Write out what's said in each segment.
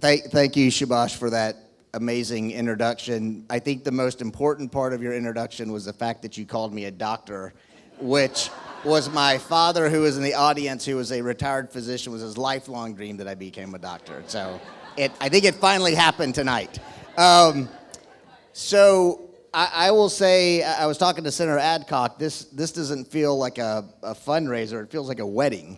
Thank you, Subhash, for that amazing introduction. I think the most important part of your introduction was the fact that you called me a doctor, which was my father, who was in the audience, who was a retired physician, was his lifelong dream that I became a doctor. So I think it finally happened tonight. So I will say, I was talking to Senator Adcock, this doesn't feel like a fundraiser, it feels like a wedding.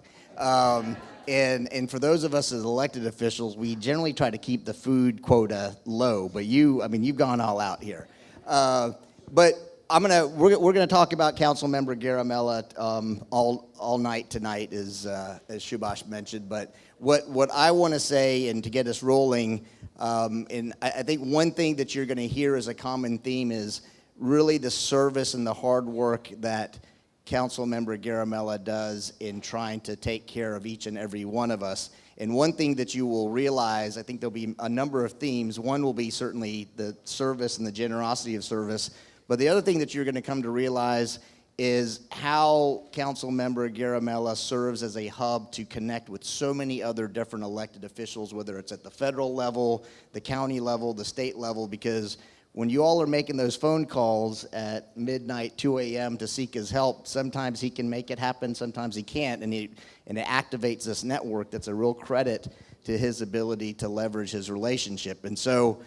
And for those of us as elected officials, we generally try to keep the food quota low, but you've gone all out here. But we're gonna talk about Councilmember Garimella all night tonight, as Subhash mentioned. But what I want to say, and to get us rolling, and I think one thing that you're going to hear as a common theme is really the service and the hard work that Councilmember Garimella does in trying to take care of each and every one of us. And one thing that you will realize, I think there'll be a number of themes. One will be certainly the service and the generosity of service. But the other thing that you're going to come to realize is how Councilmember Garimella serves as a hub to connect with so many other different elected officials, whether it's at the federal level, the county level, the state level, because when you all are making those phone calls at midnight, 2 a.m. to seek his help, sometimes he can make it happen, sometimes he can't, and it activates this network that's a real credit to his ability to leverage his relationship. And so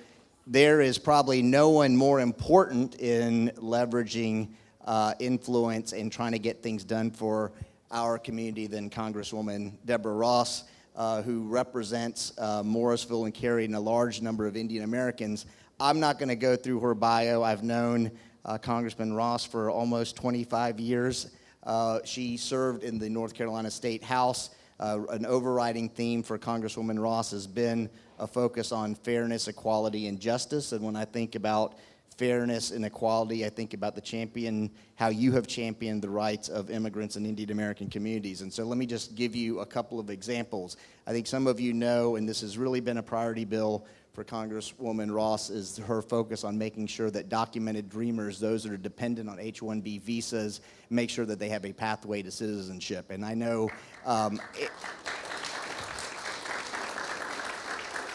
there is probably no one more important in leveraging influence and trying to get things done for our community than Congresswoman Deborah Ross, who represents Morrisville and Cary and a large number of Indian Americans. I'm not going to go through her bio. I've known Congressman Ross for almost 25 years. She served in the North Carolina State House. An overriding theme for Congresswoman Ross has been a focus on fairness, equality, and justice. And when I think about fairness and equality, I think about how you have championed the rights of immigrants and Indian American communities. And so let me just give you a couple of examples. I think some of you know, and this has really been a priority bill for Congresswoman Ross, is her focus on making sure that documented dreamers, those that are dependent on H-1B visas, make sure that they have a pathway to citizenship. And I know,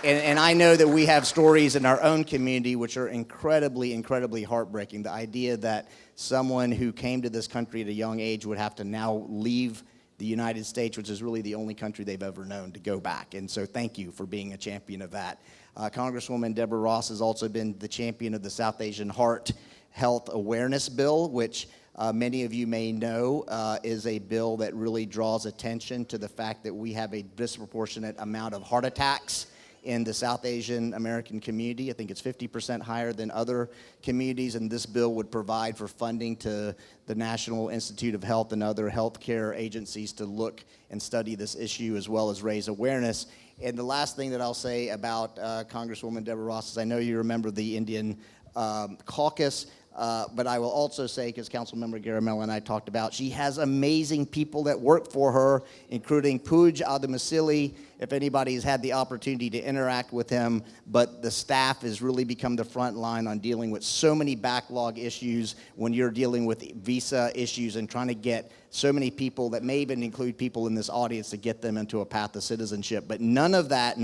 and I know that we have stories in our own community which are incredibly, incredibly heartbreaking. The idea that someone who came to this country at a young age would have to now leave the United States, which is really the only country they've ever known, to go back. And so thank you for being a champion of that. Congresswoman Deborah Ross has also been the champion of the South Asian Heart Health Awareness Bill, which many of you may know is a bill that really draws attention to the fact that we have a disproportionate amount of heart attacks in the South Asian American community. I think it's 50% higher than other communities, and this bill would provide for funding to the National Institute of Health and other healthcare agencies to look and study this issue as well as raise awareness. And the last thing that I'll say about Congresswoman Deborah Ross is I know you remember the Indian caucus, but I will also say, because Councilmember Garimella and I talked about, she has amazing people that work for her, including Pooj Adamasili, if anybody's had the opportunity to interact with him, but the staff has really become the front line on dealing with so many backlog issues when you're dealing with visa issues and trying to get so many people, that may even include people in this audience, to get them into a path to citizenship. But none of that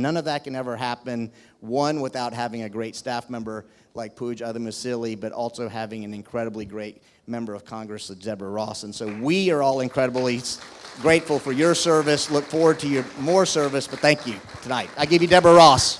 can ever happen, one, without having a great staff member like Pooj Adamasili, but also having an incredibly great member of Congress, Deborah Ross. And so we are all incredibly grateful for your service, look forward to your more service, but thank you tonight. I give you Deborah Ross.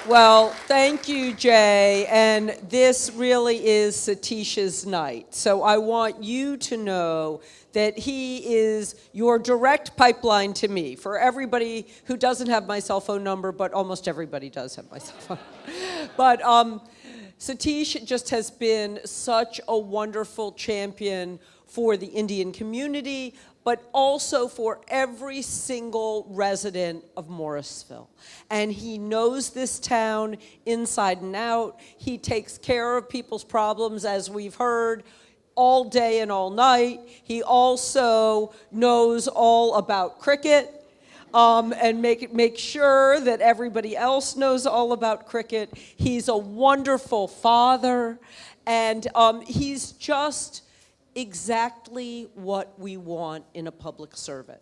Well, thank you, Jay, and this really is Satish's night. So I want you to know that he is your direct pipeline to me. For everybody who doesn't have my cell phone number, but almost everybody does have my cell phone. But Satish just has been such a wonderful champion for the Indian community, but also for every single resident of Morrisville. And he knows this town inside and out. He takes care of people's problems, as we've heard, all day and all night. He also knows all about cricket, and make sure that everybody else knows all about cricket. He's a wonderful father, and he's just exactly what we want in a public servant.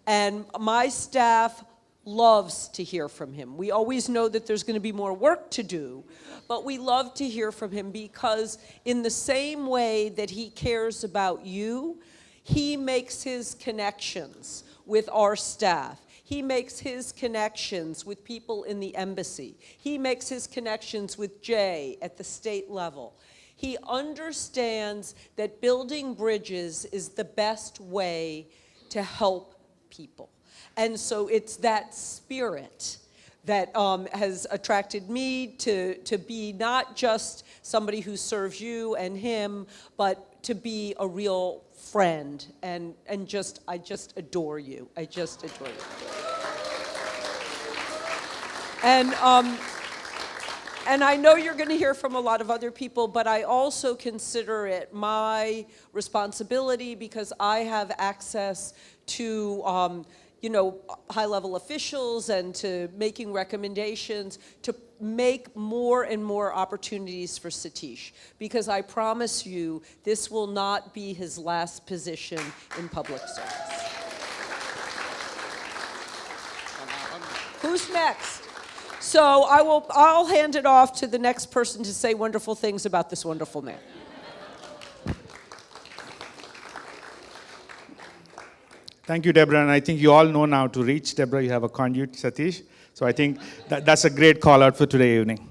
And my staff loves to hear from him. We always know that there's going to be more work to do, but we love to hear from him because in the same way that he cares about you, he makes his connections with our staff. He makes his connections with people in the embassy. He makes his connections with Jay at the state level. He understands that building bridges is the best way to help people. And so it's that spirit that has attracted me to be not just somebody who serves you and him, but to be a real friend. And I just adore you. I just adore you. And I know you're going to hear from a lot of other people, but I also consider it my responsibility because I have access to high-level officials and to making recommendations to make more and more opportunities for Satish. Because I promise you, this will not be his last position in public service. Who's next? So I'll hand it off to the next person to say wonderful things about this wonderful man. Thank you, Deborah. And I think you all know now to reach Deborah, you have a conduit, Satish. So I think that's a great call out for today evening.